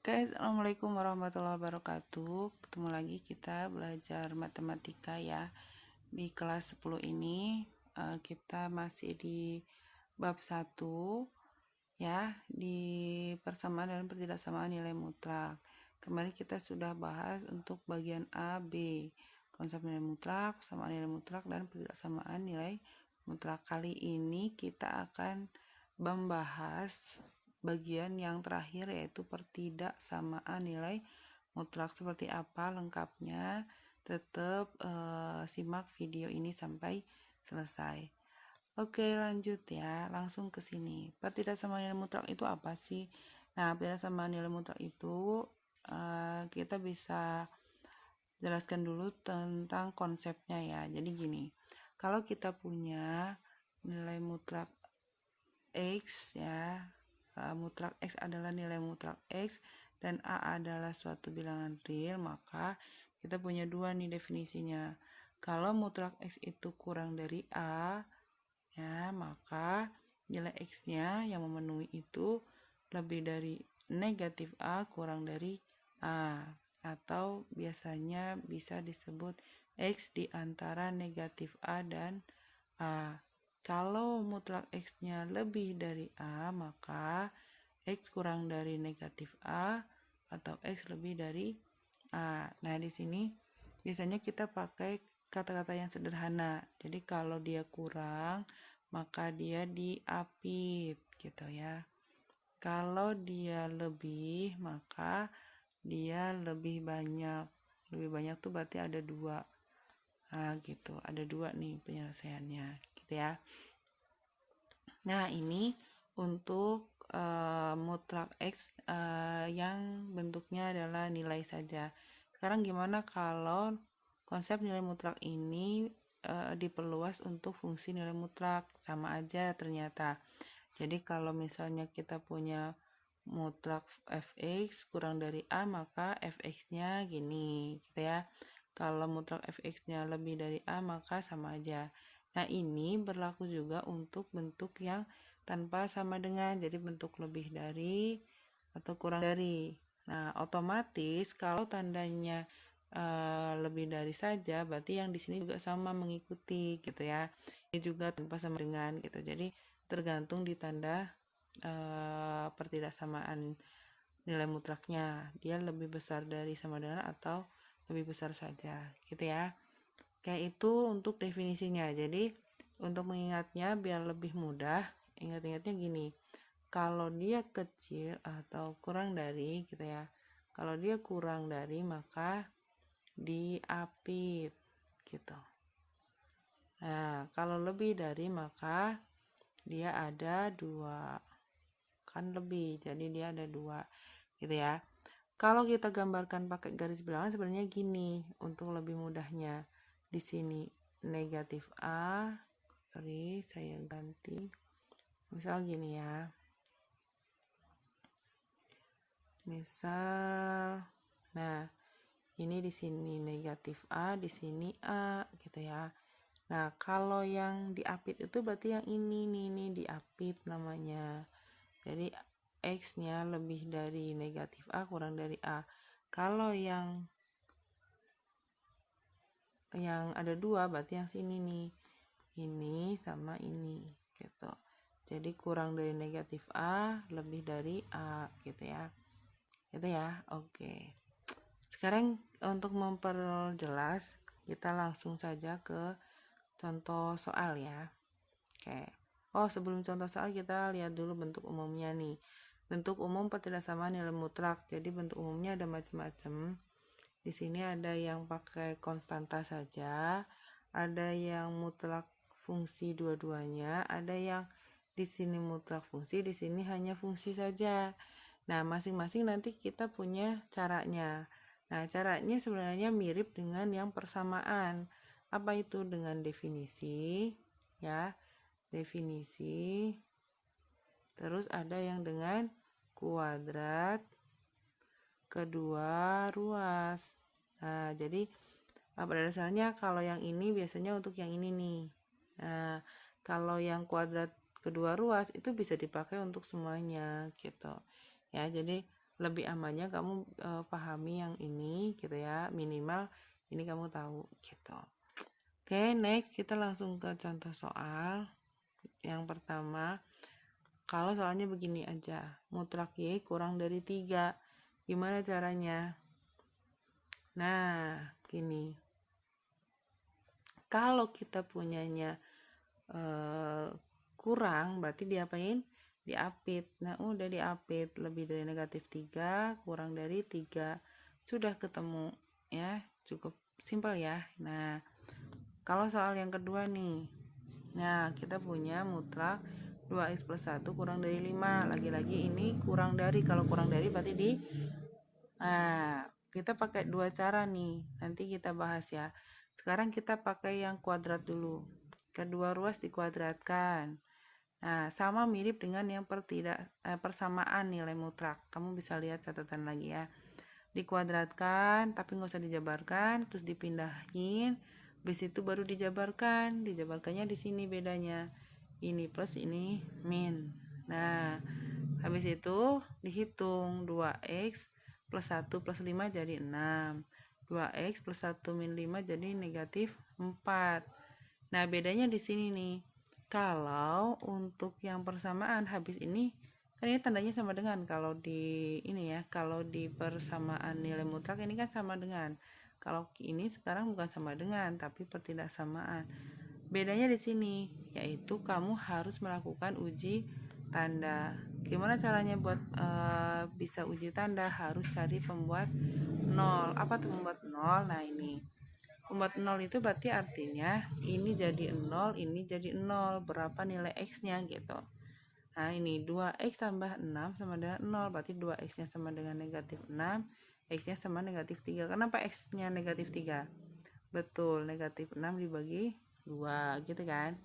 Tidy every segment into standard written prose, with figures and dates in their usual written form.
Guys, assalamualaikum warahmatullahi wabarakatuh. Ketemu lagi kita belajar matematika ya. Di kelas 10 ini kita masih di bab 1 ya, di persamaan dan pertidaksamaan nilai mutlak. Kemarin kita sudah bahas untuk bagian A, B, konsep nilai mutlak, persamaan nilai mutlak, dan pertidaksamaan nilai mutlak. Kali ini kita akan membahas bagian yang terakhir, yaitu pertidaksamaan nilai mutlak. Seperti apa lengkapnya? Tetap simak video ini sampai selesai. Oke, lanjut ya, langsung ke sini. Pertidaksamaan nilai mutlak itu apa sih? Nah, pertidaksamaan nilai mutlak itu kita bisa jelaskan dulu tentang konsepnya ya. Jadi gini, kalau kita punya nilai mutlak X ya, mutlak X adalah nilai mutlak X dan A adalah suatu bilangan real, maka kita punya dua nih definisinya. Kalau mutlak X itu kurang dari A ya, maka nilai X-nya yang memenuhi itu lebih dari negatif A kurang dari A, atau biasanya bisa disebut X di antara negatif A dan A. Kalau mutlak X-nya lebih dari A, maka X kurang dari negatif A atau X lebih dari A. Nah, di sini biasanya kita pakai kata-kata yang sederhana. Jadi kalau dia kurang, maka dia diapit gitu ya. Kalau dia lebih, maka dia lebih banyak. Lebih banyak tuh berarti ada dua. Nah, gitu. Ada dua nih penyelesaiannya, gitu ya. Nah, ini untuk mutlak X yang bentuknya adalah nilai saja. Sekarang gimana kalau konsep nilai mutlak ini diperluas untuk fungsi nilai mutlak? Sama aja ternyata. Jadi kalau misalnya kita punya mutlak fx kurang dari A, maka fx-nya gini gitu ya. Kalau mutlak fx-nya lebih dari A, maka sama aja. Nah, ini berlaku juga untuk bentuk yang tanpa sama dengan, jadi bentuk lebih dari atau kurang dari. Nah, otomatis kalau tandanya lebih dari saja, berarti yang di sini juga sama mengikuti gitu ya. Ini juga tanpa sama dengan gitu. Jadi tergantung di tanda pertidaksamaan nilai mutlaknya, dia lebih besar dari sama dengan atau lebih besar saja gitu ya. Kayak itu untuk definisinya. Jadi untuk mengingatnya biar lebih mudah, ingat-ingatnya gini, kalau dia kecil atau kurang dari gitu ya, kalau dia kurang dari maka diapit gitu. Nah, kalau lebih dari maka dia ada dua, kan lebih, jadi dia ada dua gitu ya. Kalau kita gambarkan pakai garis bilangan sebenarnya gini untuk lebih mudahnya. Di sini negatif A, saya ganti. Misal gini ya. Misal, nah ini di sini negatif A, di sini A gitu ya. Nah, kalau yang diapit itu berarti yang ini nih, ini diapit namanya. Jadi X-nya lebih dari negatif A kurang dari A. Kalau yang ada dua berarti yang sini nih, ini sama ini gitu. Jadi kurang dari negatif A lebih dari A gitu ya. Gitu ya. Oke. Sekarang untuk memperjelas kita langsung saja ke contoh soal ya. Oke. Oh, sebelum contoh soal kita lihat dulu bentuk umumnya nih. Bentuk umum pertidaksamaan nilai mutlak. Jadi bentuk umumnya ada macam-macam. Di sini ada yang pakai konstanta saja, ada yang mutlak fungsi dua-duanya, ada yang di sini mutlak fungsi, di sini hanya fungsi saja. Nah, masing-masing nanti kita punya caranya. Nah, caranya sebenarnya mirip dengan yang persamaan. Apa itu? Dengan definisi, ya. Definisi. Terus ada yang dengan kuadrat kedua ruas. Nah, jadi pada dasarnya kalau yang ini biasanya untuk yang ini nih. Nah, kalau yang kuadrat kedua ruas itu bisa dipakai untuk semuanya gitu. Ya, jadi lebih amannya kamu pahami yang ini gitu ya, minimal ini kamu tahu gitu. Oke, next kita langsung ke contoh soal. Yang pertama, kalau soalnya begini aja, mutlak Y kurang dari 3. Gimana caranya? Nah, gini. Kalau kita punyanya kurang, berarti diapain? Diapit. Nah, udah diapit. Lebih dari negatif 3, kurang dari 3. Sudah ketemu ya, cukup simpel ya. Nah, kalau soal yang kedua nih. Nah, kita punya mutlak 2x plus 1 kurang dari 5. Lagi-lagi ini kurang dari. Kalau kurang dari berarti di... Nah, kita pakai dua cara nih. Nanti kita bahas ya. Sekarang kita pakai yang kuadrat dulu. Kedua ruas dikuadratkan. Nah, sama mirip dengan yang persamaan nilai mutlak. Kamu bisa lihat catatan lagi ya. Dikuadratkan, tapi nggak usah dijabarkan, terus dipindahin. Habis itu baru dijabarkan. Dijabarkannya di sini bedanya. Ini plus, ini min. Nah, habis itu dihitung 2x plus 1 plus 5 jadi 6. 2x plus 1 min 5 jadi negatif 4. Nah, bedanya di sini nih. Kalau untuk yang persamaan habis ini, kan ini tandanya sama dengan kalau di ini ya, kalau di persamaan nilai mutlak ini kan sama dengan. Kalau ini sekarang bukan sama dengan, tapi pertidaksamaan. Bedanya di sini, yaitu kamu harus melakukan uji tanda. Gimana caranya buat bisa uji tanda? Harus cari pembuat 0. Apa tuh pembuat 0? Nah, ini. Pembuat 0 itu berarti artinya ini jadi 0, ini jadi 0. Berapa nilai X-nya gitu. Nah, ini 2X tambah 6 sama dengan 0. Berarti 2X-nya sama dengan negatif 6. X-nya sama negatif 3. Kenapa X-nya negatif 3? Betul, negatif 6 dibagi 2 gitu kan.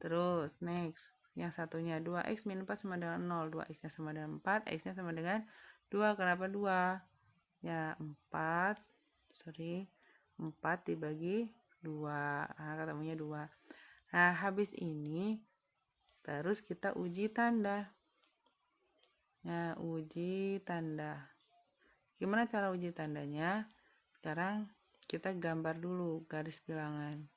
Terus next, yang satunya 2x min 4 sama dengan 0. 2x nya sama dengan 4, x nya sama dengan 2. Kenapa 2? Ya 4 dibagi 2. Nah, ketemunya 2. Nah, habis ini terus kita uji tanda. Nah, uji tanda. Gimana cara uji tandanya? Sekarang kita gambar dulu garis bilangan.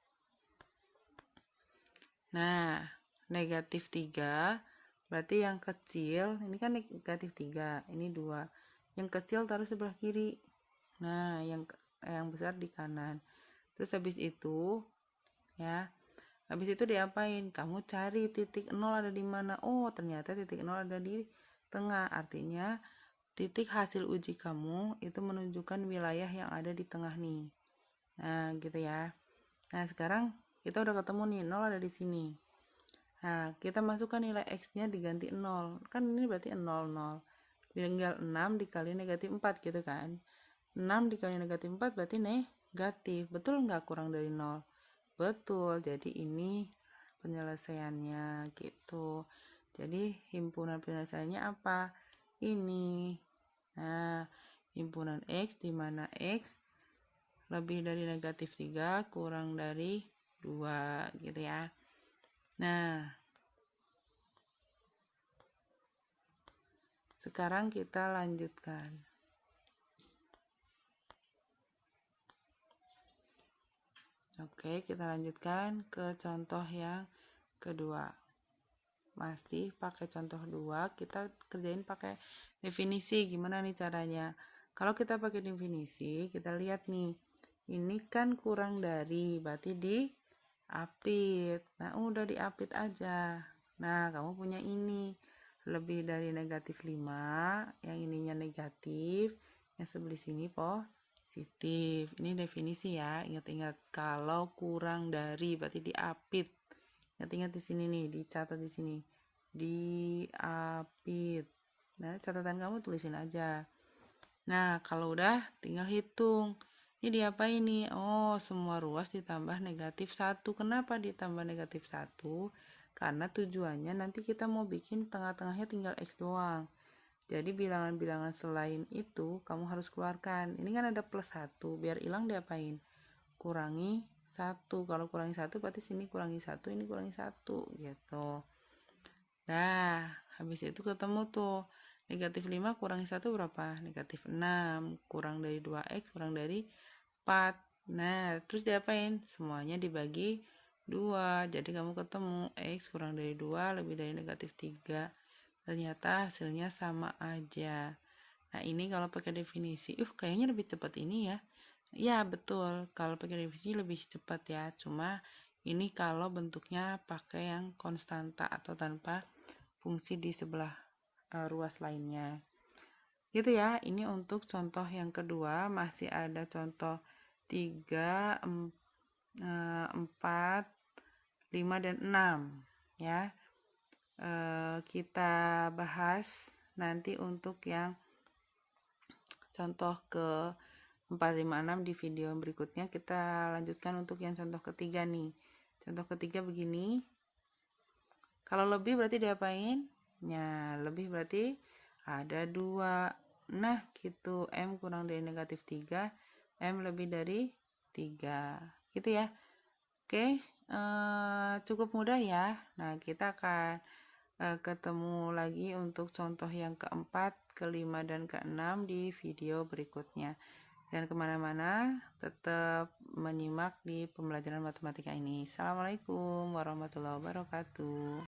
Nah, negatif 3 berarti yang kecil, ini kan negatif 3, ini 2. Yang kecil taruh sebelah kiri. Nah, yang besar di kanan. Terus habis itu ya, habis itu diapain? Kamu cari titik 0 ada di mana? Oh, ternyata titik 0 ada di tengah. Artinya titik hasil uji kamu itu menunjukkan wilayah yang ada di tengah nih. Nah, gitu ya. Nah, sekarang kita udah ketemu nih, 0 ada di sini. Nah, kita masukkan nilai X-nya diganti 0. Kan ini berarti 0, 0. Tinggal 6 dikali negatif 4 gitu kan. 6 dikali negatif 4 berarti negatif. Betul nggak kurang dari 0? Betul. Jadi ini penyelesaiannya gitu. Jadi himpunan penyelesaiannya apa? Ini. Nah, himpunan X di mana X lebih dari negatif 3 kurang dari 2 gitu ya. Nah, sekarang kita lanjutkan. Oke, kita lanjutkan ke contoh yang kedua. Masih pakai contoh 2, kita kerjain pakai definisi. Gimana nih caranya? Kalau kita pakai definisi, kita lihat nih. Ini kan kurang dari, berarti diapit. Nah, udah diapit aja. Nah, kamu punya ini. Lebih dari negatif 5, yang ininya negatif, yang sebelah sini positif. Ini definisi ya. Ingat-ingat, kalau kurang dari berarti diapit. Ingat-ingat di sini nih, dicatat di sini. Diapit. Nah, catatan kamu tulisin aja. Nah, kalau udah tinggal hitung. Ini diapain nih? Oh, semua ruas ditambah negatif 1. Kenapa ditambah negatif 1? Karena tujuannya nanti kita mau bikin tengah-tengahnya tinggal X doang. Jadi bilangan-bilangan selain itu kamu harus keluarkan. Ini kan ada plus 1. Biar hilang diapain? Kurangi 1. Kalau kurangi 1 berarti sini kurangi 1, ini kurangi 1 gitu. Nah, habis itu ketemu tuh Negatif 5 kurangi 1 berapa? Negatif 6. Kurang dari 2x kurang dari 4. Nah, terus diapain? Semuanya dibagi 2. Jadi kamu ketemu x kurang dari 2 lebih dari negatif 3. Ternyata hasilnya sama aja. Nah, ini kalau pakai definisi, kayaknya lebih cepat ini ya. Ya, betul. Kalau pakai definisi lebih cepat ya. Cuma ini kalau bentuknya pakai yang konstanta atau tanpa fungsi di sebelah ruas lainnya. Gitu ya. Ini untuk contoh yang kedua. Masih ada contoh 3, 4, 5, dan 6 ya. Kita bahas nanti untuk yang contoh ke 4, 5, 6 di video berikutnya. Kita lanjutkan untuk yang contoh ketiga nih. Contoh ketiga begini. Kalau lebih berarti diapain? Ya, lebih berarti ada 2. Nah, gitu. M kurang dari negatif 3. M lebih dari 3. Gitu ya. Oke, cukup mudah ya. Nah, kita akan ketemu lagi untuk contoh yang keempat, kelima, dan keenam di video berikutnya. Jangan kemana-mana, tetap menyimak di pembelajaran matematika ini. Assalamualaikum warahmatullahi wabarakatuh.